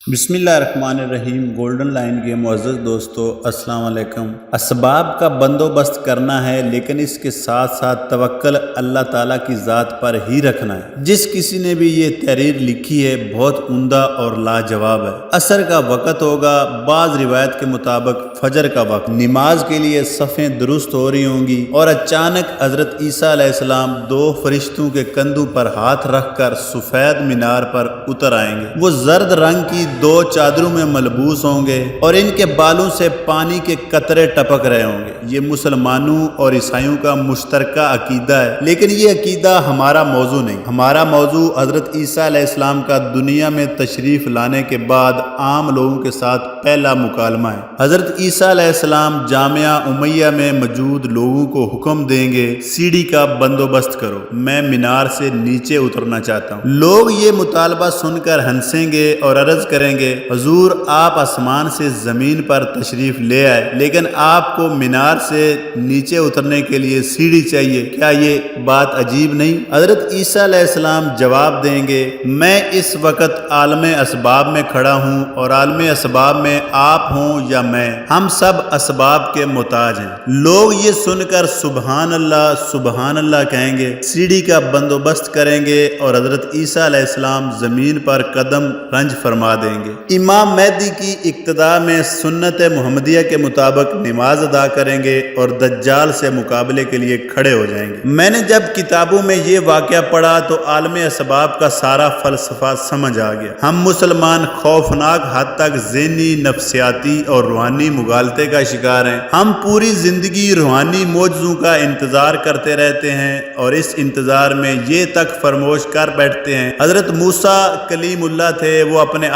بسم اللہ الرحمن الرحیم۔ گولڈن لائن کے معزز دوستو السلام علیکم۔ اسباب کا بندوبست کرنا ہے، لیکن اس کے ساتھ ساتھ توکل اللہ تعالیٰ کی ذات پر ہی رکھنا ہے۔ جس کسی نے بھی یہ تحریر لکھی ہے بہت عمدہ اور لاجواب ہے۔ عصر کا وقت ہوگا، بعض روایت کے مطابق فجر کا وقت، نماز کے لیے صفیں درست ہو رہی ہوں گی اور اچانک حضرت عیسیٰ علیہ السلام دو فرشتوں کے کندھوں پر ہاتھ رکھ کر سفید مینار پر اتر آئیں گے۔ وہ زرد رنگ کی دو چادروں میں ملبوس ہوں گے اور ان کے بالوں سے پانی کے قطرے ٹپک رہے ہوں گے۔ یہ مسلمانوں اور عیسائیوں کا مشترکہ عقیدہ ہے، لیکن یہ عقیدہ ہمارا موضوع نہیں۔ ہمارا موضوع حضرت عیسیٰ علیہ السلام کا دنیا میں تشریف لانے کے بعد عام لوگوں کے ساتھ پہلا مکالمہ ہے۔ حضرت عیسیٰ علیہ السلام جامعہ امیہ میں موجود لوگوں کو حکم دیں گے، سیڑھی کا بندوبست کرو، میں مینار سے نیچے اترنا چاہتا ہوں۔ لوگ یہ مطالبہ سن کر ہنسیں گے اور عرض کریں گے، حضور آپ آسمان سے زمین پر تشریف لے آئے، لیکن آپ کو مینار سے نیچے اترنے کے لیے سیڑھی چاہیے، کیا یہ بات عجیب نہیں؟ حضرت عیسیٰ علیہ السلام جواب دیں گے، میں اس وقت عالم اسباب میں کھڑا ہوں اور عالم اسباب میں آپ ہوں یا میں، ہم سب اسباب کے محتاج ہیں۔ لوگ یہ سن کر سبحان اللہ کہیں گے، سیڑھی کا بندوبست کریں گے اور حضرت عیسیٰ علیہ السلام زمین پر قدم رنج فرما دیں گے۔ امام مہدی کی اقتداء میں سنت محمدیہ کے مطابق نماز ادا کریں گے اور دجال سے مقابلے کے لیے کھڑے ہو جائیں گے۔ میں نے جب کتابوں میں یہ واقعہ پڑھا تو عالم اسباب کا سارا فلسفہ سمجھ آ گیا۔ ہم مسلمان خوفناک حد تک ذہنی، نفسیاتی اور روحانی مغالطے کا شکار ہیں۔ ہم پوری زندگی روحانی معجزوں کا انتظار کرتے رہتے ہیں اور اس انتظار میں یہ تک فراموش کر بیٹھتے ہیں حضرت موسیٰ کلیم اللہ تھے، وہ اپنے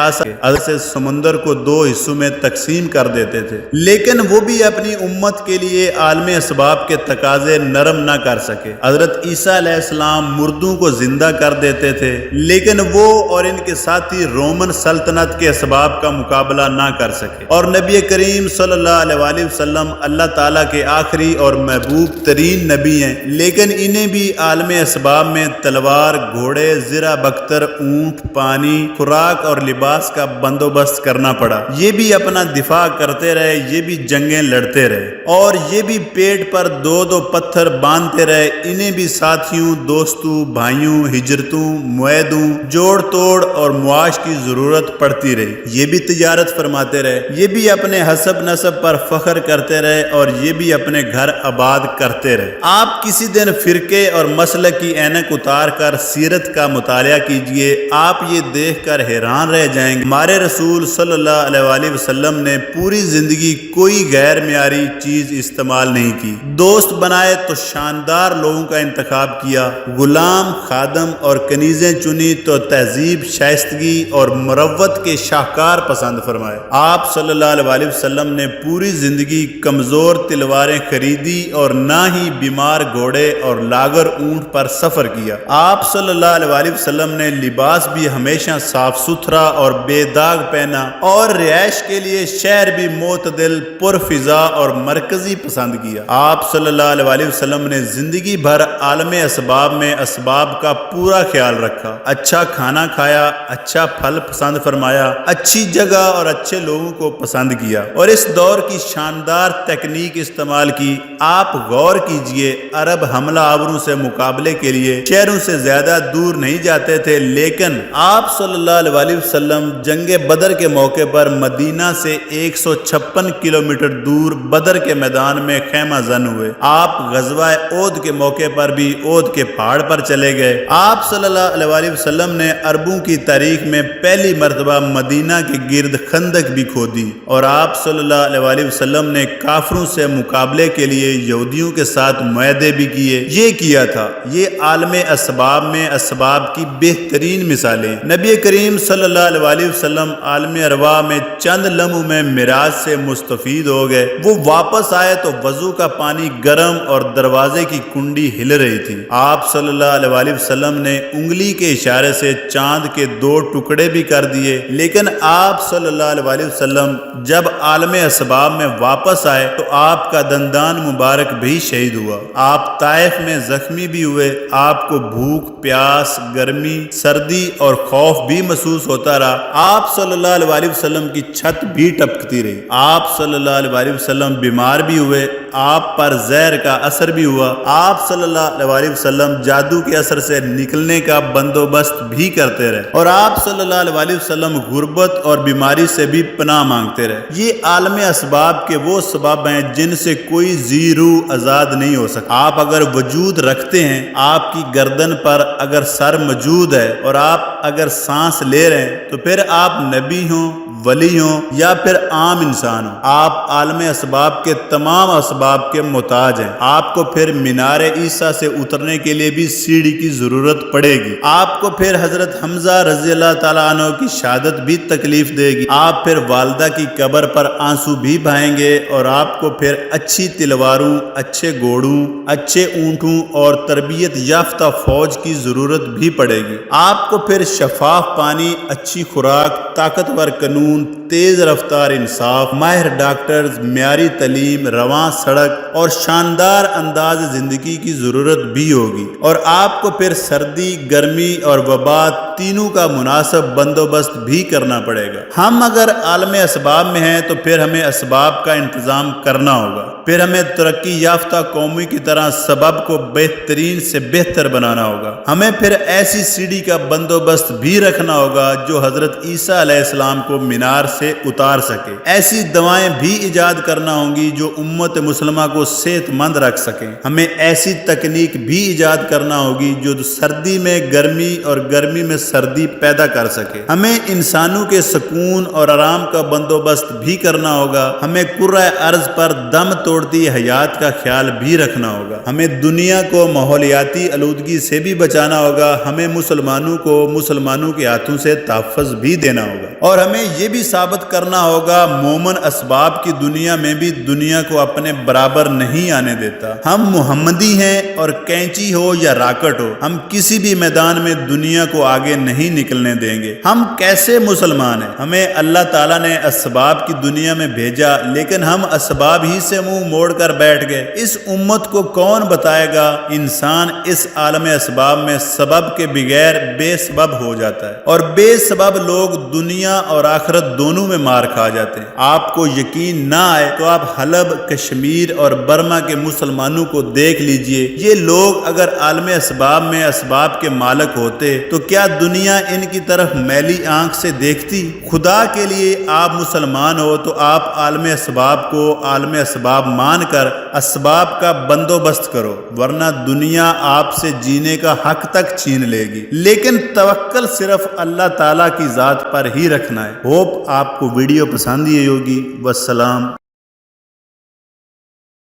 سے سمندر کو دو حصوں میں تقسیم کر دیتے تھے، لیکن وہ بھی اپنی امت کے لیے عالم اسباب کے تقاضے نرم نہ کر سکے۔ حضرت عیسیٰ علیہ السلام مردوں کو زندہ کر دیتے تھے، لیکن وہ اور ان کے ساتھی رومن سلطنت کے اسباب کا مقابلہ نہ کر سکے۔ اور نبی کریم صلی اللہ علیہ وسلم اللہ تعالیٰ کے آخری اور محبوب ترین نبی ہیں، لیکن انہیں بھی عالم اسباب میں تلوار، گھوڑے، زرہ بختر، اونٹ، پانی، خوراک اور لباس کا بندوبست کرنا پڑا۔ یہ بھی اپنا دفاع کرتے رہے، یہ بھی جنگیں لڑتے رہے اور یہ بھی پیٹ پر دو دو پتھر باندھتے رہے۔ انہیں بھی ساتھیوں، دوستوں، بھائیوں، ہجرتوں، معاہدوں، جوڑ توڑ اور معاش کی ضرورت پڑتی رہی۔ یہ بھی تجارت فرماتے رہے، یہ بھی اپنے حسب نسب پر فخر کرتے رہے اور یہ بھی اپنے گھر آباد کرتے رہے۔ آپ کسی دن فرقے اور مسلک کی اینک اتار کر سیرت کا مطالعہ کیجئے، آپ یہ دیکھ کر حیران رہ جائیں گے۔ ہمارے رسول صلی اللہ علیہ وسلم نے پوری زندگی کوئی غیر معیاری چیز استعمال نہیں کی۔ دوست بنائے تو شاندار لوگوں کا انتخاب کیا، غلام، خادم اور کنیزیں چنی تو تہذیب، شائستگی اور مروت کے شاہکار پسند فرمائے۔ آپ صلی اللہ علیہ وسلم نے پوری زندگی کمزور تلواریں خریدی اور نہ ہی بیمار گھوڑے اور لاغر اونٹ پر سفر کیا۔ آپ صلی اللہ علیہ وسلم نے لباس بھی ہمیشہ صاف ستھرا اور بے داغ پہنا اور رہائش کے لیے شہر بھی معتدل، پرفضا اور مرکزی پسند کیا۔ آپ صلی اللہ علیہ وسلم نے زندگی بھر عالم اسباب میں اسباب کا پورا خیال رکھا، اچھا کھانا کھایا، اچھا پھل پسند فرمایا، اچھی جگہ اور اچھے لوگوں کو پسند کیا اور اس دور کی شاندار تکنیک استعمال کی۔ آپ غور کیجئے، عرب حملہ آوروں سے مقابلے کے لیے شہروں سے زیادہ دور نہیں جاتے تھے، لیکن آپ صلی اللہ علیہ وسلم جنگ بدر کے موقع پر مدینہ سے 156 کلومیٹر دور بدر کے میدان میں خیمہ زن ہوئے۔ آپ غزوہ احد کے موقع پر بھی احد کے پہاڑ پر چلے گئے۔ آپ صلی اللہ علیہ وسلم نے عربوں کی تاریخ میں پہلی مرتبہ مدینہ کے گرد خندق بھی کھودی اور آپ صلی اللہ علیہ وسلم نے کافروں سے مقابلے کے لیے یہودیوں کے ساتھ معاہدے بھی کیے۔ یہ کیا تھا۔ یہ عالم اسباب میں اسباب کی بہترین مثالیں۔ نبی کریم صلی اللہ علیہ وسلم عالم ارواح میں چند لمحوں میں معراج سے مستفید ہو گئے۔ وہ واپس آئے تو وضو کا پانی گرم اور دروازے کی کنڈی ہل رہی تھی۔ آپ صلی اللہ علیہ وسلم نے انگلی کے اشارے سے چاند کے دو ٹکڑے بھی کر دیے، لیکن آپ صلی اللہ علیہ وسلم جب عالم اسباب میں واپس آئے تو آپ کا دندان مبارک بھی شہید ہوا۔ آپ طائف میں زخمی بھی ہوئے۔ آپ کو بھوک، پیاس، گرمی، سردی اور خوف بھی محسوس ہوتا رہا۔ آپ صلی اللہ علیہ وسلم کی چھت بھی ٹپکتی رہی، آپ صلی اللہ علیہ وسلم بیمار بھی ہوئے، آپ پر زہر کا اثر بھی ہوا، آپ صلی اللہ علیہ وسلم جادو کے اثر سے نکلنے کا بندوبست بھی کرتے رہے، اور آپ صلی اللہ علیہ وسلم غربت اور بیماری سے بھی پناہ مانگتے رہے۔ یہ عالم اسباب کے وہ سبب ہیں جن سے کوئی ذی روح آزاد نہیں ہو سکتا۔ آپ اگر وجود رکھتے ہیں، آپ کی گردن پر اگر سر موجود ہے اور آپ اگر سانس لے رہے ہیں، تو پھر آپ نبی ہوں، ولی ہوں یا پھر عام انسان ہوں، آپ عالم اسباب کے تمام اسباب کے محتاج ہیں۔ آپ کو پھر مینار عیسیٰ سے اترنے کے لیے بھی سیڑھی کی ضرورت پڑے گی، آپ کو پھر حضرت حمزہ رضی اللہ تعالیٰ عنہ کی شہادت بھی تکلیف دے گی، آپ پھر والدہ کی قبر پر آنسو بھی بہائیں گے، اور آپ کو پھر اچھی تلواروں، اچھے گھوڑوں، اچھے اونٹوں اور تربیت یافتہ فوج کی ضرورت بھی پڑے گی۔ آپ کو پھر شفاف پانی، اچھی خوراک، طاقتور قانون، تیز رفتار انصاف، ماہر ڈاکٹرز، معیاری تعلیم، رواں سڑک اور شاندار انداز زندگی کی ضرورت بھی ہوگی، اور آپ کو پھر سردی، گرمی اور وبا تینوں کا مناسب بندوبست بھی کرنا پڑے گا۔ ہم اگر عالم اسباب میں ہیں تو پھر ہمیں اسباب کا انتظام کرنا ہوگا، پھر ہمیں ترقی یافتہ قومی کی طرح سبب کو بہترین سے بہتر بنانا ہوگا۔ ہمیں پھر ایسی سیڑھی کا بندوبست بھی رکھنا ہوگا جو حضرت عیسیٰ علیہ السلام کو مینار سے اتار سکے، ایسی دوائیں بھی ایجاد کرنا ہوں گی جو امت مسلمہ کو صحت مند رکھ سکیں، ہمیں ایسی تکنیک بھی ایجاد کرنا ہوگی جو سردی میں گرمی اور گرمی میں سردی پیدا کر سکے، ہمیں انسانوں کے سکون اور آرام کا بندوبست بھی کرنا ہوگا، ہمیں کرۂ ارض پر دم توڑتی حیات کا خیال بھی رکھنا ہوگا، ہمیں دنیا کو ماحولیاتی آلودگی سے بھی بچانا ہوگا، ہمیں مسلمانوں کو مسلمانوں کے ہاتھوں سے تحفظ بھی دینا ہوگا، اور ہمیں یہ بھی ثابت کرنا ہوگا مومن اسباب کی دنیا میں بھی دنیا کو اپنے برابر نہیں آنے دیتا۔ ہم محمدی ہیں، اور کینچی ہو یا راکٹ ہو، ہم کسی بھی میدان میں دنیا کو آگے نہیں نکلنے دیں گے۔ ہم کیسے مسلمان ہیں؟ ہمیں اللہ تعالیٰ نے اسباب کی دنیا میں بھیجا، لیکن ہم اسباب ہی سے منہ موڑ کر بیٹھ گئے۔ اس امت کو کون بتائے گا انسان اس عالم اسباب میں سبب کے بغیر بے سبب ہو جاتا ہے، اور بے سبب لوگ دنیا اور آخرت دونوں میں مار کھا جاتے ہیں۔ آپ کو یقین نہ آئے تو آپ حلب، کشمیر اور برما کے مسلمانوں کو دیکھ لیجئے، یہ لوگ اگر عالم اسباب میں اسباب کے مالک ہوتے تو کیا دنیا ان کی طرف میلی آنکھ سے دیکھتی؟ خدا کے لیے آپ مسلمان ہو تو آپ عالم اسباب کو عالم اسباب مان کر اسباب کا بندوبست کرو، ورنہ دنیا آپ سے جینے کا حق تک چھین لے گی۔ لیکن توکل صرف اللہ تعالیٰ کی ذات پر ہی رکھنا ہے۔ ہوپ آپ کو ویڈیو پسند ہی ہوگی۔ والسلام۔